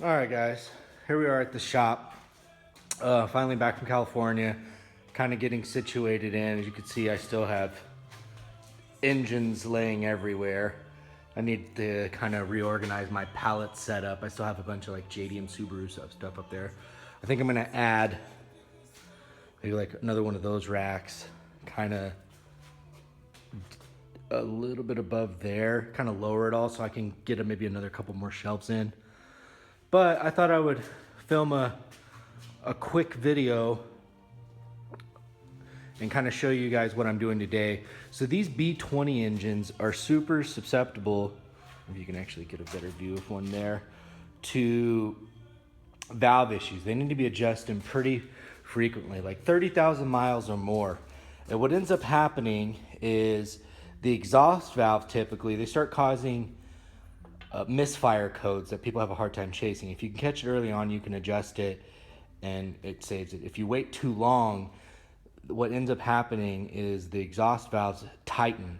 All right, guys, here we are at the shop. Finally back from California, kind of getting situated in. As you can see, I still have engines laying everywhere. I need to kind of reorganize my pallet setup. I still have a bunch of like JD and Subaru stuff up there. I think I'm gonna add maybe like another one of those racks, kind of a little bit above there, kind of lower it all so I can get maybe another couple more shelves in. But I thought I would film a quick video and kind of show you guys what I'm doing today. So these B20 engines are super susceptible, if you can actually get a better view of one there, to valve issues. They need to be adjusted pretty frequently, like 30,000 miles or more. And what ends up happening is the exhaust valve, typically, they start causing misfire codes that people have a hard time chasing. If you can catch it early on, you can adjust it and it saves it. If you wait too long, what ends up happening is the exhaust valves tighten.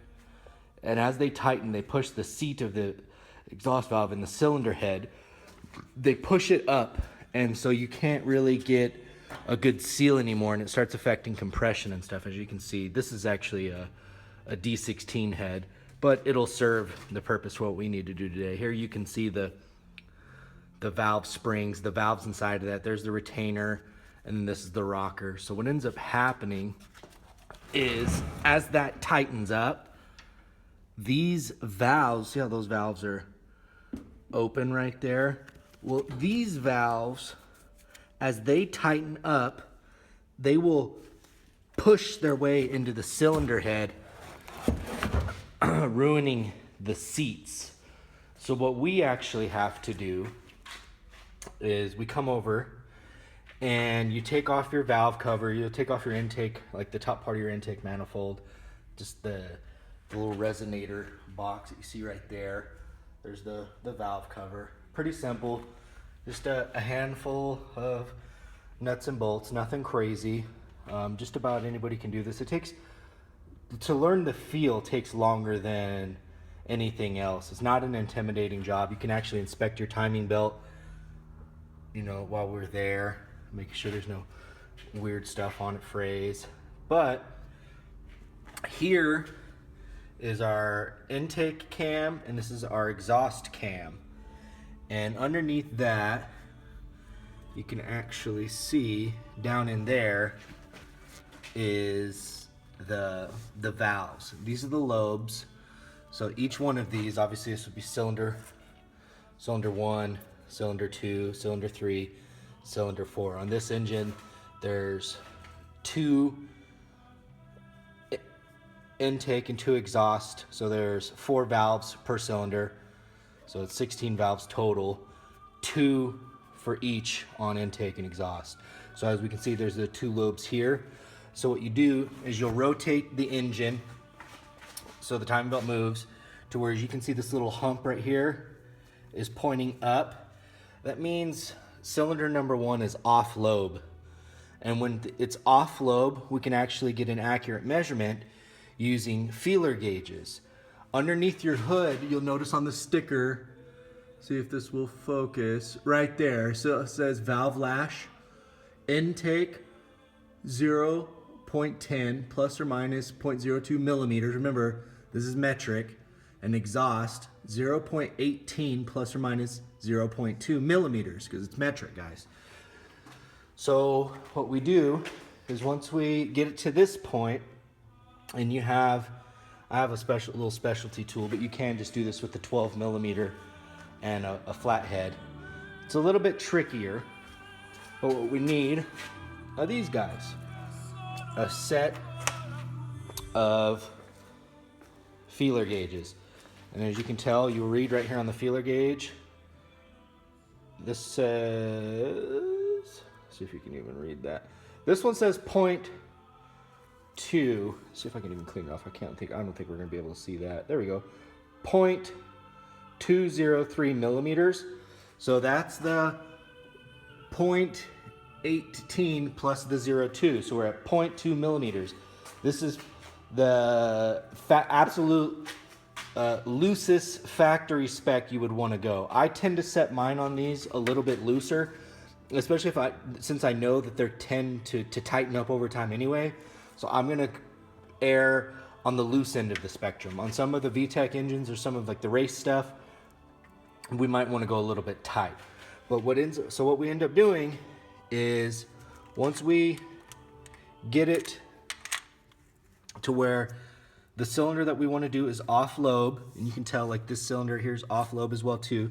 And as they tighten, they push the seat of the exhaust valve in the cylinder head. They push it up, and so you can't really get a good seal anymore, and it starts affecting compression and stuff. As you can see, this is actually a D16 head, but it'll serve the purpose for what we need to do today. Here you can see the valve springs, the valves inside of that. There's the retainer, and then this is the rocker. So what ends up happening is as that tightens up, these valves, see how those valves are open right there? Well, these valves, as they tighten up, they will push their way into the cylinder head, ruining the seats. So what we actually have to do is we come over and you take off your valve cover, you'll take off your intake, like the top part of your intake manifold, just the little resonator box that you see right there. There's the valve cover. Pretty simple, just a handful of nuts and bolts, nothing crazy. Just about anybody can do this. To learn the feel takes longer than anything else. It's not an intimidating job. You can actually inspect your timing belt, while we're there, making sure there's no weird stuff on it, frays. But here is our intake cam, and this is our exhaust cam. And underneath that, you can actually see down in there is the valves. These are the lobes. So each one of these, obviously this would be cylinder 1, cylinder 2, cylinder 3, cylinder 4. On this engine, there's 2 intake and 2 exhaust. So there's 4 valves per cylinder. So it's 16 valves total, 2 for each on intake and exhaust. So as we can see, there's the 2 lobes here. So what you do is you'll rotate the engine so the timing belt moves to where, as you can see, this little hump right here is pointing up. That means cylinder number 1 is off lobe. And when it's off lobe, we can actually get an accurate measurement using feeler gauges. Underneath your hood, you'll notice on the sticker, see if this will focus, right there. So it says valve lash, intake 0.10 plus or minus 0.02 millimeters. Remember, this is metric. And exhaust 0.18 plus or minus 0.2 millimeters, because it's metric, guys. So what we do is once we get it to this point, and I have a little specialty tool, but you can just do this with the 12 millimeter and a flat head. It's a little bit trickier, but what we need are these guys. A set of feeler gauges. And as you can tell, you'll read right here on the feeler gauge, this says, see if you can even read that. This one says 0.2. See if I can even clean it off. I don't think we're gonna be able to see that. There we go. 0.203 millimeters. So that's the 0.18 plus the 0.2. So we're at 0.2 millimeters. This is the absolute loosest factory spec you would want to go. I tend to set mine on these a little bit looser, especially since I know that they tend to tighten up over time anyway. So I'm gonna err on the loose end of the spectrum. On some of the VTEC engines or some of like the race stuff, we might want to go a little bit tight. But what we end up doing is once we get it to where the cylinder that we want to do is off lobe, and you can tell like this cylinder here is off lobe as well too,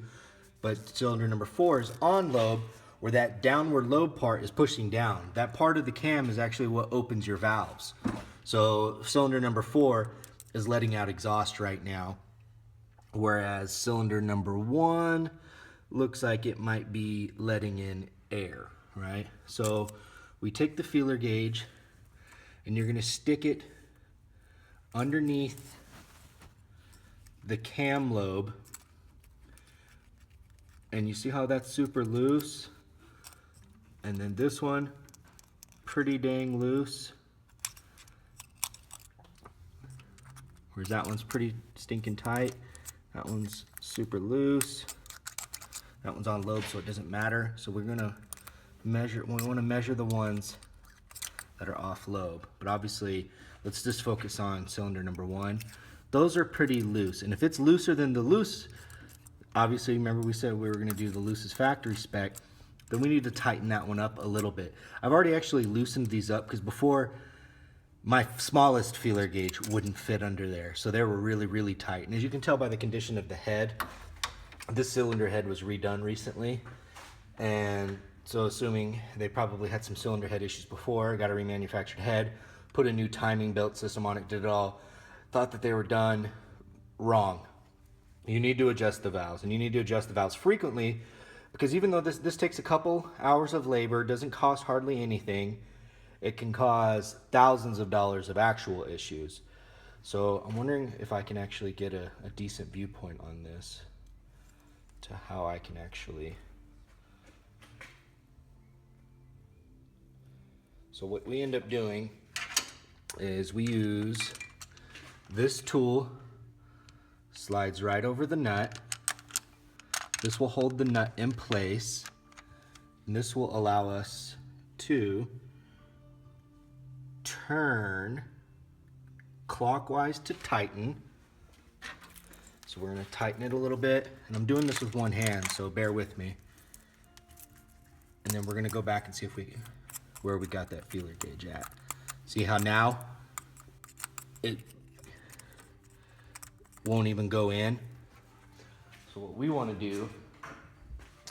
but cylinder number 4 is on lobe, where that downward lobe part is pushing down. That part of the cam is actually what opens your valves. So cylinder number 4 is letting out exhaust right now, whereas cylinder number 1 looks like it might be letting in air, right? So we take the feeler gauge and you're gonna stick it underneath the cam lobe, and you see how that's super loose, and then this one pretty dang loose, whereas that one's pretty stinking tight. That one's super loose. That one's on lobe, so it doesn't matter. So we're gonna measure, we wanna measure the ones that are off lobe. But obviously, let's just focus on cylinder number 1. Those are pretty loose. And if it's looser than the loose, obviously, remember we said we were gonna do the loosest factory spec, then we need to tighten that one up a little bit. I've already actually loosened these up because before, my smallest feeler gauge wouldn't fit under there. So they were really, really tight. And as you can tell by the condition of the head, this cylinder head was redone recently. And so assuming they probably had some cylinder head issues before, got a remanufactured head, put a new timing belt system on it, did it all, thought that they were done wrong. You need to adjust the valves, and you need to adjust the valves frequently, because even though this takes a couple hours of labor, doesn't cost hardly anything, it can cause thousands of dollars of actual issues. So I'm wondering if I can actually get a decent viewpoint on this to how I can actually. So what we end up doing is we use this tool, slides right over the nut. This will hold the nut in place, and this will allow us to turn clockwise to tighten. So we're gonna tighten it a little bit, and I'm doing this with one hand, so bear with me. And then we're gonna go back and see if where we got that feeler gauge at. See how now it won't even go in? So what we wanna do,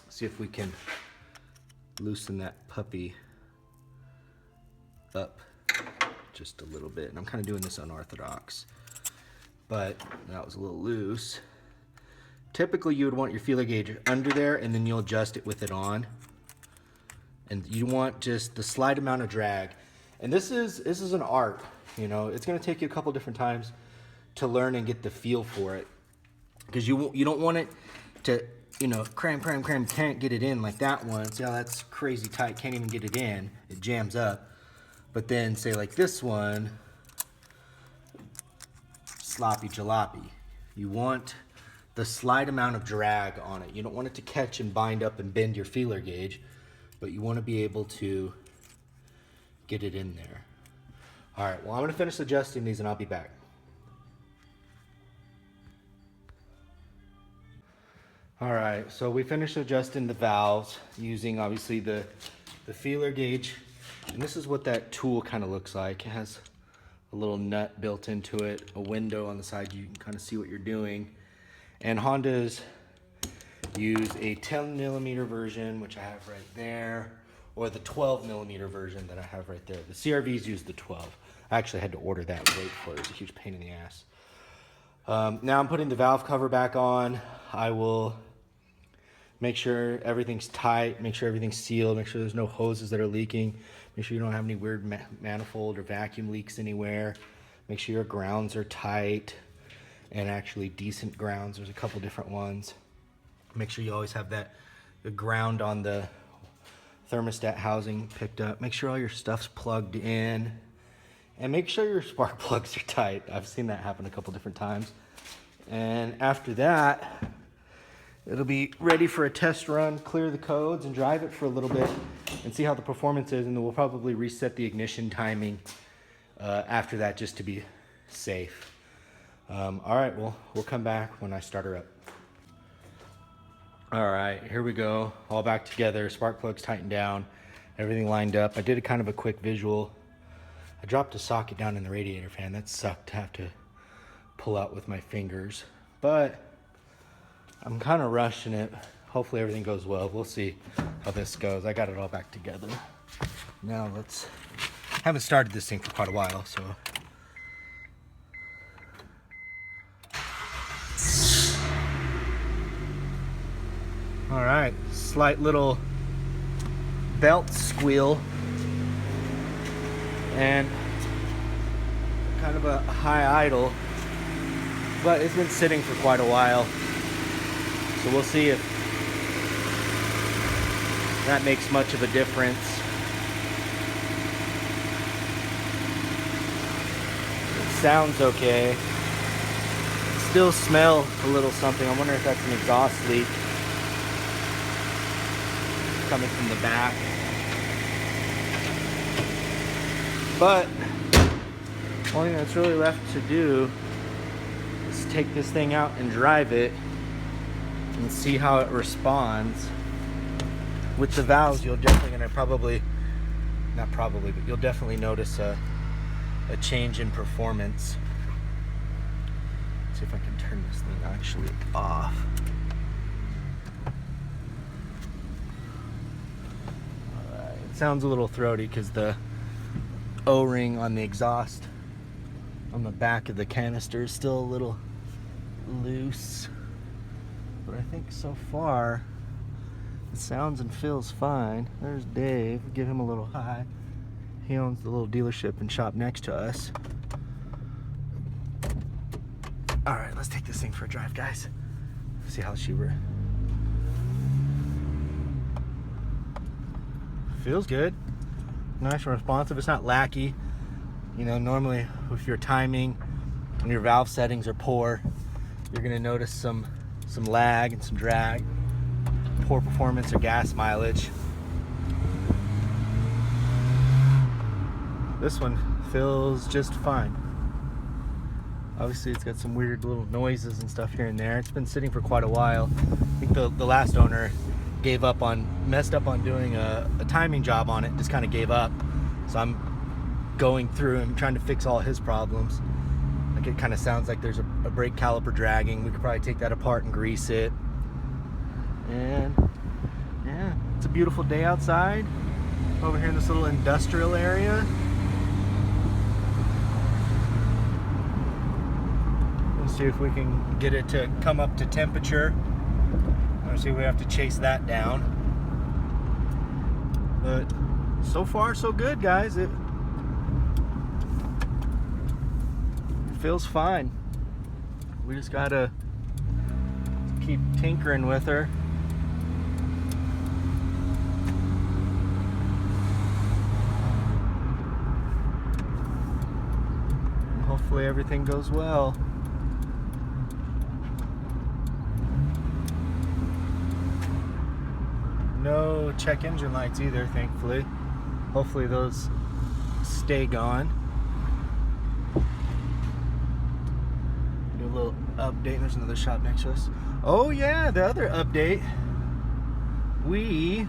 see if we can loosen that puppy up just a little bit. And I'm kind of doing this unorthodox, but that was a little loose. Typically you would want your feeler gauge under there, and then you'll adjust it with it on. And you want just the slight amount of drag. And this is an art, you know. It's gonna take you a couple different times to learn and get the feel for it. Because you don't want it to, you know, cram, can't get it in like that one. See how that's crazy tight, can't even get it in, it jams up. But then say like this one, sloppy jalopy. You want the slight amount of drag on it. You don't want it to catch and bind up and bend your feeler gauge, but you want to be able to get it in there. All right, well, I'm gonna finish adjusting these and I'll be back. All right, so we finished adjusting the valves using obviously the feeler gauge. And this is what that tool kind of looks like. It has a little nut built into it, a window on the side, you can kind of see what you're doing. And Hondas use a 10mm version, which I have right there, or the 12mm version that I have right there. The CRVs use the 12. I actually had to order that and wait for it. It was a huge pain in the ass. Now I'm putting the valve cover back on. I will make sure everything's tight, make sure everything's sealed, make sure there's no hoses that are leaking, make sure you don't have any weird manifold or vacuum leaks anywhere, make sure your grounds are tight, and actually decent grounds. There's a couple different ones. Make sure you always have the ground on the thermostat housing picked up. Make sure all your stuff's plugged in, and make sure your spark plugs are tight. I've seen that happen a couple different times. And after that, it'll be ready for a test run, clear the codes, and drive it for a little bit and see how the performance is. And then we'll probably reset the ignition timing after that, just to be safe. All right, well, we'll come back when I start her up. All right, here we go. All back together. Spark plugs tightened down. Everything lined up. I did a kind of a quick visual. I dropped a socket down in the radiator fan. That sucked to have to pull out with my fingers. But I'm kind of rushing it. Hopefully everything goes well. We'll see how this goes. I got it all back together. Now let's... haven't started this thing for quite a while, so... All right, slight little belt squeal and kind of a high idle, but it's been sitting for quite a while, so we'll see if that makes much of a difference. It sounds okay. Still smell a little something. I wonder if that's an exhaust leak coming from the back. But the only thing that's really left to do is take this thing out and drive it and see how it responds. With the valves, you're definitely gonna but you'll definitely notice a change in performance. Let's see if I can turn this thing actually off. Sounds a little throaty because the O-ring on the exhaust on the back of the canister is still a little loose, but I think so far it sounds and feels fine. There's Dave. Give him a little hi. He owns the little dealership and shop next to us. All right, let's take this thing for a drive, guys. See how she feels good, nice and responsive. It's not lacky. You know, normally if your timing and your valve settings are poor, you're gonna notice some lag and some drag, poor performance or gas mileage. This one feels just fine. Obviously it's got some weird little noises and stuff here and there. It's been sitting for quite a while. I think the last owner messed up on doing a timing job on it, just kind of gave up. So I'm going through and trying to fix all his problems. Like, it kind of sounds like there's a brake caliper dragging. We could probably take that apart and grease it. And yeah, it's a beautiful day outside over here in this little industrial area. Let's see if we can get it to come up to temperature. See, we have to chase that down, but so far so good, guys. It feels fine. We just gotta keep tinkering with her. And hopefully everything goes well. No check engine lights either, thankfully. Hopefully those stay gone. Do a little update. There's another shop next to us. Oh yeah, the other update. We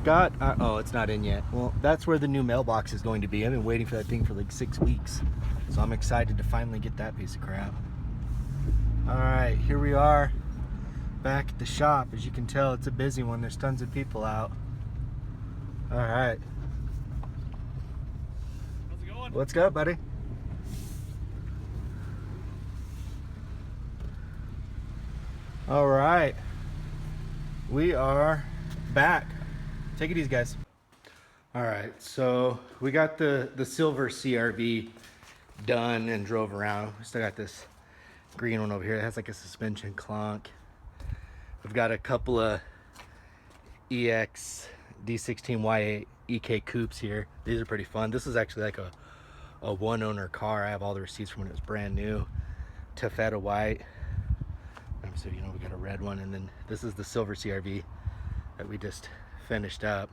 got oh, it's not in yet. Well, that's where the new mailbox is going to be. I've been waiting for that thing for like 6 weeks. So I'm excited to finally get that piece of crap. All right, here we are. Back at the shop. As you can tell, it's a busy one. There's tons of people out. All right. How's it going? What's good, buddy? All right. We are back. Take it easy, guys. All right. So we got the silver CRV done and drove around. We still got this green one over here that has like a suspension clunk. We've got a couple of EX D16Y8 EK coupes here. These are pretty fun. This is actually like a one owner car. I have all the receipts from when it was brand new. taffeta white. So, you know, we got a red one, and then this is the silver CRV that we just finished up.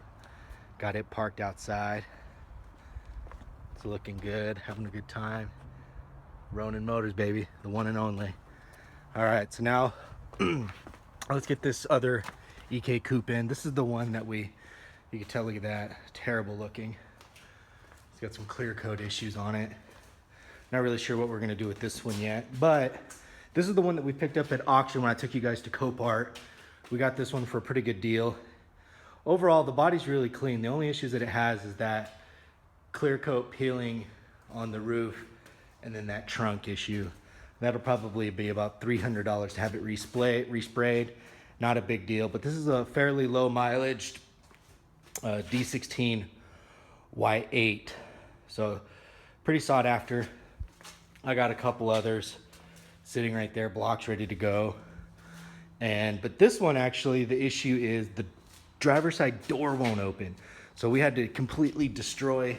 Got it parked outside. It's looking good, having a good time. Ronin Motors, baby, the one and only. All right, so now let's get this other EK Coupe in. This is the one that you can tell, look at that, terrible looking. It's got some clear coat issues on it. Not really sure what we're gonna do with this one yet, but this is the one that we picked up at auction when I took you guys to Copart. We got this one for a pretty good deal. Overall, the body's really clean. The only issues that it has is that clear coat peeling on the roof and then that trunk issue. That'll probably be about $300 to have it resprayed. Not a big deal, but this is a fairly low mileage D16 Y8. So pretty sought after. I got a couple others sitting right there, blocks ready to go. But this one, actually, the issue is the driver's side door won't open. So we had to completely destroy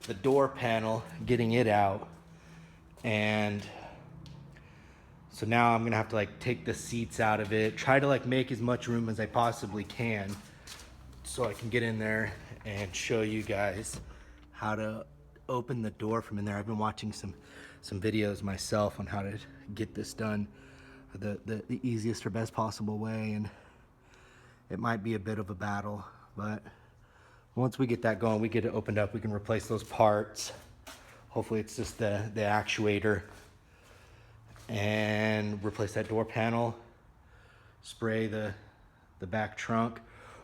the door panel, getting it out. And so now I'm gonna have to like take the seats out of it, try to like make as much room as I possibly can so I can get in there and show you guys how to open the door from in there. I've been watching some videos myself on how to get this done the easiest or best possible way, and it might be a bit of a battle, but once we get that going, we get it opened up, we can replace those parts. Hopefully it's just the actuator, and replace that door panel, spray the back trunk.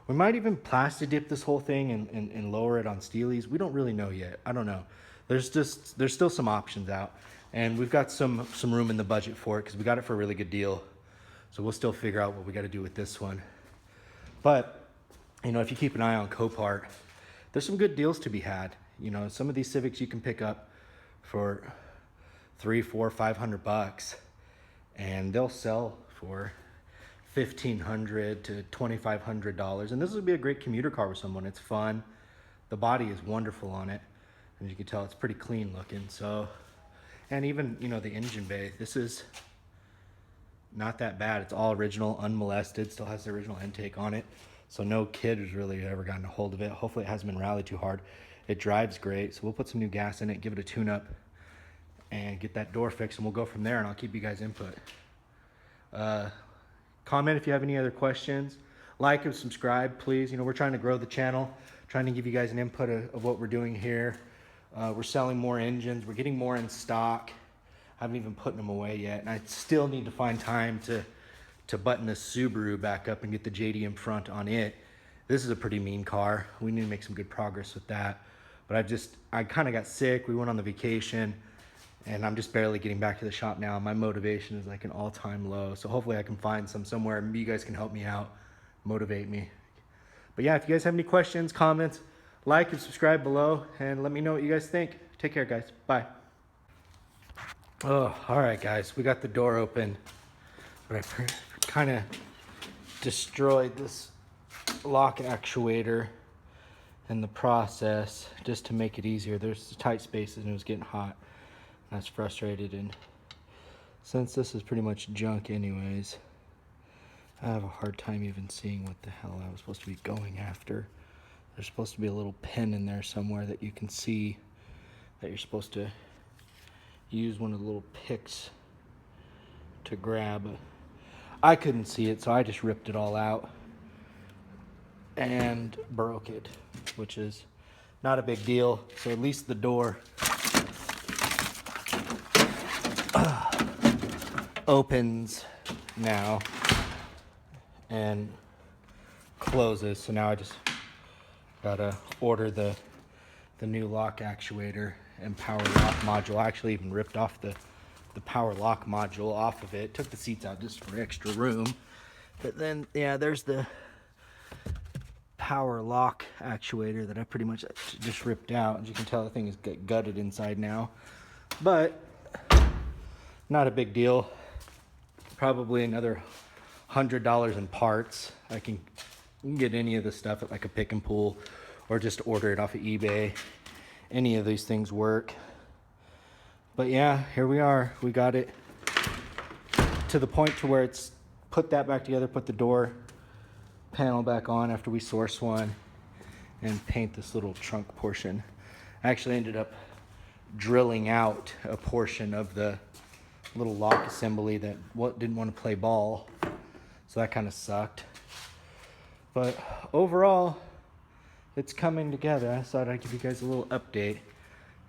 We might even plastic dip this whole thing and lower it on Steelies. We don't really know yet. I don't know. There's still some options out, and we've got some room in the budget for it because we got it for a really good deal. So we'll still figure out what we got to do with this one. But you know, if you keep an eye on Copart, there's some good deals to be had. You know, some of these Civics you can pick up for $300, $400, $500, and they'll sell for $1,500 to $2,500. And this would be a great commuter car with someone. It's fun. The body is wonderful on it. As you can tell, it's pretty clean looking. So, and even, you know, the engine bay, this is not that bad. It's all original, unmolested, still has the original intake on it. So no kid has really ever gotten a hold of it. Hopefully it hasn't been rallied too hard. It drives great. So we'll put some new gas in it, give it a tune up, and get that door fixed, and we'll go from there, and I'll keep you guys input. Comment if you have any other questions. Like and subscribe, please. You know, we're trying to grow the channel, trying to give you guys an input of what we're doing here. We're selling more engines. We're getting more in stock. I haven't even put them away yet, and I still need to find time to button this Subaru back up and get the JDM front on it. This is a pretty mean car. We need to make some good progress with that. But I kind of got sick. We went on the vacation, and I'm just barely getting back to the shop now. My motivation is like an all-time low. So hopefully I can find somewhere, and you guys can help me out, motivate me. But yeah, if you guys have any questions, comments, like and subscribe below, and let me know what you guys think. Take care, guys. Bye. Oh, all right, guys. We got the door open, but I kind of destroyed this lock actuator in the process just to make it easier. There's tight spaces and it was getting hot. I was frustrated, and since this is pretty much junk anyways, I have a hard time even seeing what the hell I was supposed to be going after. There's supposed to be a little pin in there somewhere that you can see that you're supposed to use one of the little picks to grab. I couldn't see it, so I just ripped it all out and broke it, which is not a big deal. So at least the door opens now and closes. So now I just gotta order the new lock actuator and power lock module. I actually even ripped off the power lock module off of it. Took the seats out just for extra room. But then, yeah, there's the power lock actuator that I pretty much just ripped out. As you can tell, the thing is gutted inside now. But not a big deal. Probably another $100 in parts. You can get any of this stuff at like a pick and pull, or just order it off of eBay. Any of these things work. But yeah, here we are. We got it to the point to where it's put that back together, put the door panel back on after we source one, and paint this little trunk portion. I actually ended up drilling out a portion of the little lock assembly that didn't want to play ball, so that kind of sucked. But overall, it's coming together. I thought I'd give you guys a little update.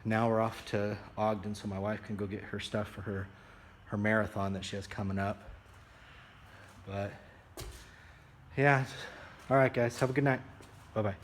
Now we're off to Ogden so my wife can go get her stuff for her marathon that she has coming up. But yeah, all right guys, have a good night. Bye-bye.